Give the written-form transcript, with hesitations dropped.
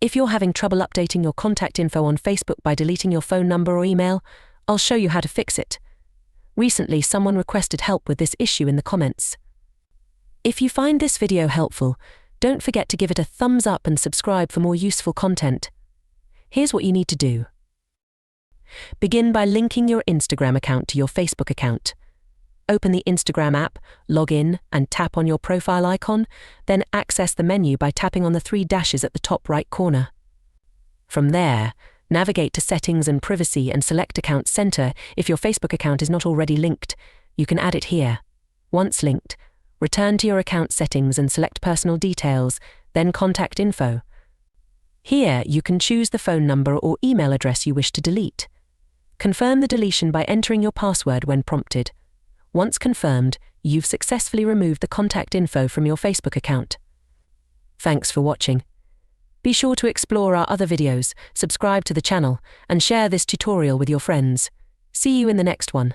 If you're having trouble updating your contact info on Facebook by deleting your phone number or email, I'll show you how to fix it. Recently, someone requested help with this issue in the comments. If you find this video helpful, don't forget to give it a thumbs up and subscribe for more useful content. Here's what you need to do. Begin by linking your Instagram account to your Facebook account. Open the Instagram app, log in, and tap on your profile icon, then access the menu by tapping on the 3 dashes at the top right corner. From there, navigate to Settings and Privacy and select Account Center. If your Facebook account is not already linked, you can add it here. Once linked, return to your account settings and select Personal Details, then Contact Info. Here, you can choose the phone number or email address you wish to delete. Confirm the deletion by entering your password when prompted. Once confirmed, you've successfully removed the contact info from your Facebook account. Thanks for watching. Be sure to explore our other videos, subscribe to the channel, and share this tutorial with your friends. See you in the next one.